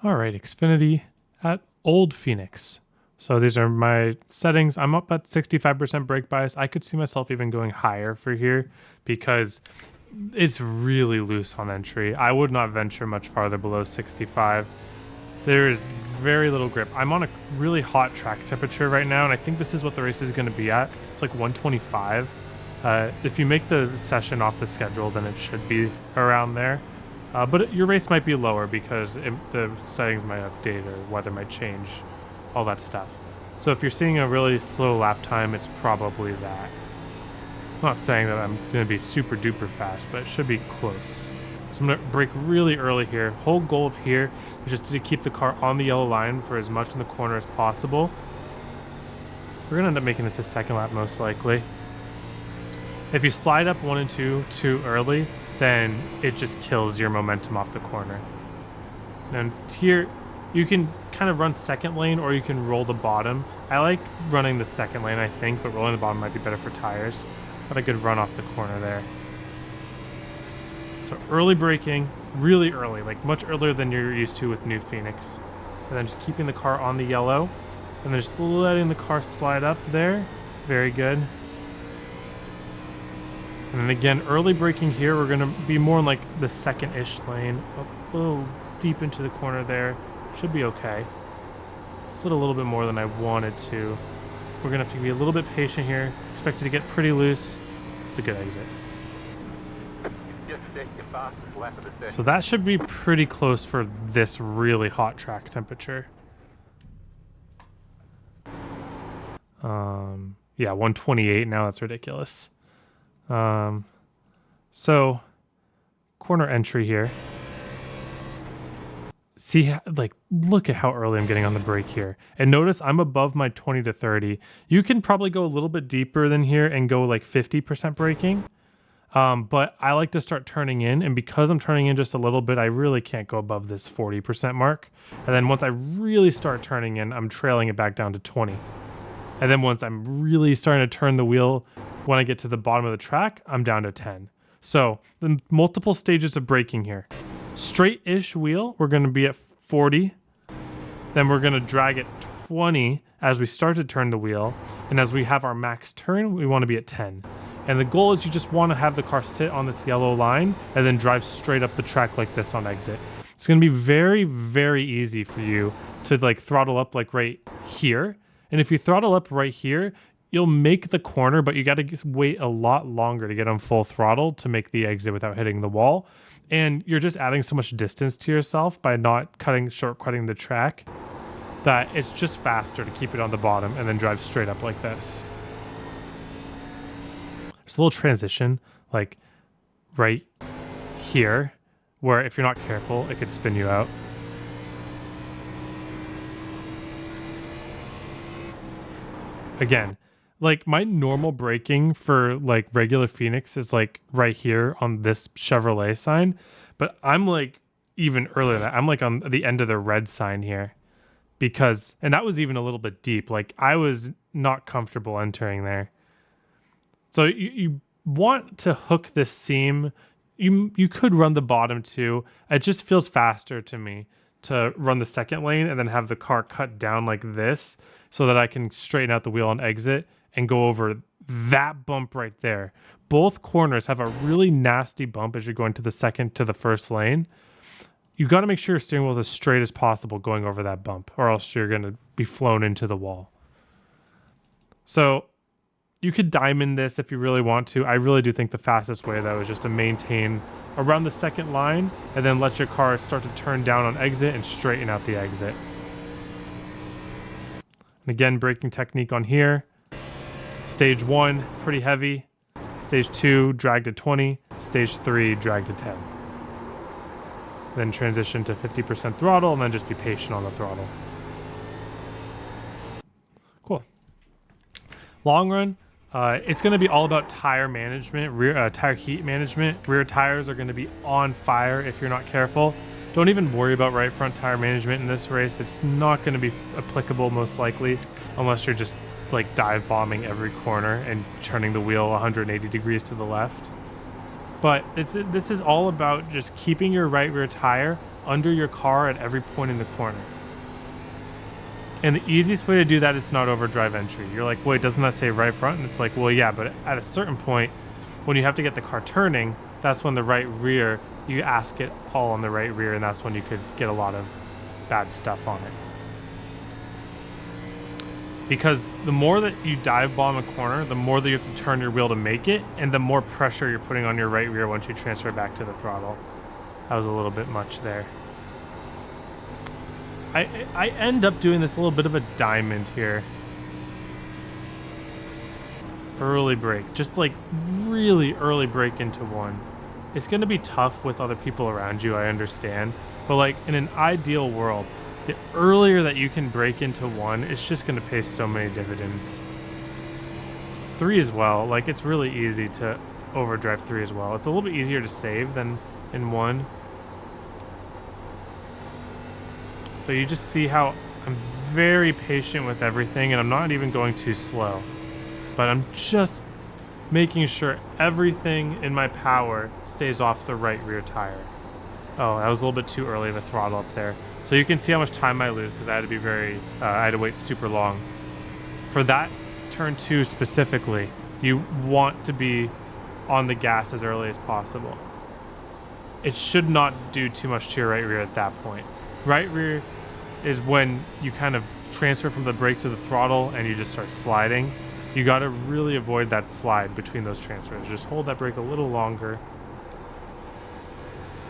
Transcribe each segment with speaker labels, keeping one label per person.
Speaker 1: All right, Xfinity at Old Phoenix. So these are my settings. I'm up at 65% brake bias. I could see myself even going higher for here because it's really loose on entry. I would not venture much farther below 65. There is very little grip. I'm on a really hot track temperature right now, and I think this is what the race is going to be at. It's like 125. If you make the session off the schedule, then it should be around there. But your race might be lower because the settings might update or weather might change, all that stuff. So if you're seeing a really slow lap time, it's probably that. I'm not saying that I'm going to be super duper fast, but it should be close. So I'm going to brake really early here. Whole goal of here is just to keep the car on the yellow line for as much in the corner as possible. We're going to end up making this a second lap most likely. If you slide up 1 and 2 too early, then it just kills your momentum off the corner. And here, you can kind of run second lane or you can roll the bottom. I like running the second lane, I think, but rolling the bottom might be better for tires. Got a good run off the corner there. So early braking, really early, like much earlier than you're used to with New Phoenix. And then just keeping the car on the yellow, and then just letting the car slide up there. Very good. And then again, early braking here, we're going to be more in like the second-ish lane. A little deep into the corner there. Should be okay. Slid a little bit more than I wanted to. We're going to have to be a little bit patient here. Expect it to get pretty loose. It's a good exit. So that should be pretty close for this really hot track temperature. Yeah, 128 now. That's ridiculous. So corner entry here. See, like, look at how early I'm getting on the brake here. And notice I'm above my 20 to 30. You can probably go a little bit deeper than here and go like 50% braking. But I like to start turning in, and because I'm turning in just a little bit, I really can't go above this 40% mark. And then once I really start turning in, I'm trailing it back down to 20. And then once I'm really starting to turn the wheel, when I get to the bottom of the track, I'm down to 10. So the multiple stages of braking here. Straight-ish wheel, we're going to be at 40. Then we're going to drag it 20 as we start to turn the wheel. And as we have our max turn, we want to be at 10. And the goal is you just want to have the car sit on this yellow line and then drive straight up the track like this on exit. It's going to be very, very easy for you to like throttle up like right here. And if you throttle up right here, you'll make the corner, but you got to wait a lot longer to get on full throttle to make the exit without hitting the wall. And you're just adding so much distance to yourself by not shortcutting the track that it's just faster to keep it on the bottom and then drive straight up like this. There's a little transition like right here where if you're not careful, it could spin you out. Again, like my normal braking for like regular Phoenix is like right here on this Chevrolet sign, but I'm like even earlier than that. I'm like on the end of the red sign here because, and that was even a little bit deep. Like I was not comfortable entering there. So you want to hook this seam. You could run the bottom too. It just feels faster to me to run the second lane and then have the car cut down like this so that I can straighten out the wheel on exit and go over that bump right there. Both corners have a really nasty bump as you're going to the second to the first lane. You got to make sure your steering wheel is as straight as possible going over that bump, or else you're going to be flown into the wall. So you could diamond this if you really want to. I really do think the fastest way, though, is just to maintain around the second line and then let your car start to turn down on exit and straighten out the exit. And again, braking technique on here. Stage 1, pretty heavy. Stage 2, drag to 20. Stage 3, drag to 10. Then transition to 50% throttle and then just be patient on the throttle. Cool. Long run, it's going to be all about tire management, tire heat management. Rear tires are going to be on fire if you're not careful. Don't even worry about right front tire management in this race. It's not going to be applicable most likely unless you're just like dive bombing every corner and turning the wheel 180 degrees to the left. But this is all about just keeping your right rear tire under your car at every point in the corner. And the easiest way to do that is not overdrive entry. You're like, wait, doesn't that say right front? And it's like, well, yeah, but at a certain point, when you have to get the car turning, that's when the right rear, you ask it all on the right rear, and that's when you could get a lot of bad stuff on it. Because the more that you dive bomb a corner, the more that you have to turn your wheel to make it, and the more pressure you're putting on your right rear once you transfer back to the throttle. That was a little bit much there. I end up doing this a little bit of a diamond here. Early brake, just like really early brake into one. It's going to be tough with other people around you, I understand. But like in an ideal world, the earlier that you can break into one, it's just going to pay so many dividends. 3 as well, like it's really easy to overdrive 3 as well. It's a little bit easier to save than in 1. But you just see how I'm very patient with everything, and I'm not even going too slow. But I'm just making sure everything in my power stays off the right rear tire. Oh, that was a little bit too early of a throttle up there. So you can see how much time I lose because I had to be I had to wait super long. For that turn 2 specifically, you want to be on the gas as early as possible. It should not do too much to your right rear at that point. Right rear is when you kind of transfer from the brake to the throttle and you just start sliding. You got to really avoid that slide between those transfers. Just hold that brake a little longer.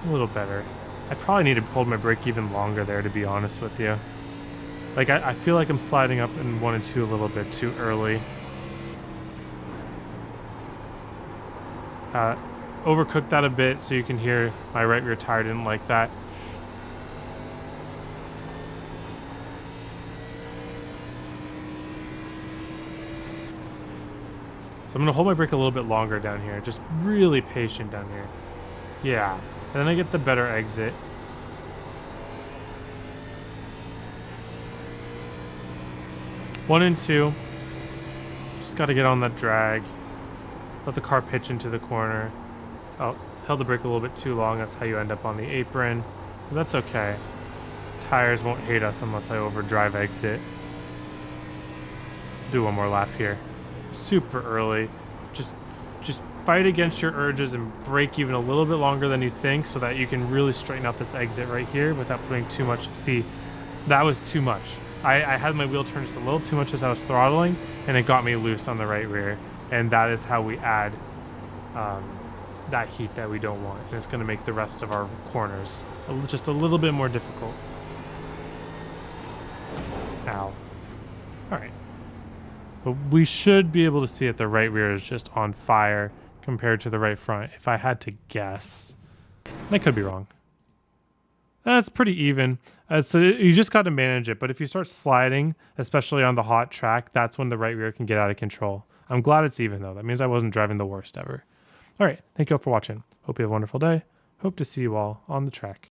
Speaker 1: A little better. I probably need to hold my brake even longer there, to be honest with you. Like, I feel like I'm sliding up in 1 and 2 a little bit too early. Overcooked that a bit so you can hear my right rear tire didn't like that. So I'm going to hold my brake a little bit longer down here. Just really patient down here. Yeah. And then I get the better exit. One and 2. Just got to get on that drag. Let the car pitch into the corner. Oh, held the brake a little bit too long. That's how you end up on the apron. But that's okay. Tires won't hate us unless I overdrive exit. Do one more lap here. Super early. Just fight against your urges and brake even a little bit longer than you think so that you can really straighten out this exit right here without putting too much. See, that was too much. I had my wheel turn just a little too much as I was throttling, and it got me loose on the right rear. And that is how we add that heat that we don't want. And it's going to make the rest of our corners just a little bit more difficult. Ow. All right. But we should be able to see that the right rear is just on fire compared to the right front, if I had to guess. I could be wrong. That's pretty even. So you just got to manage it. But if you start sliding, especially on the hot track, that's when the right rear can get out of control. I'm glad it's even, though. That means I wasn't driving the worst ever. All right. Thank you all for watching. Hope you have a wonderful day. Hope to see you all on the track.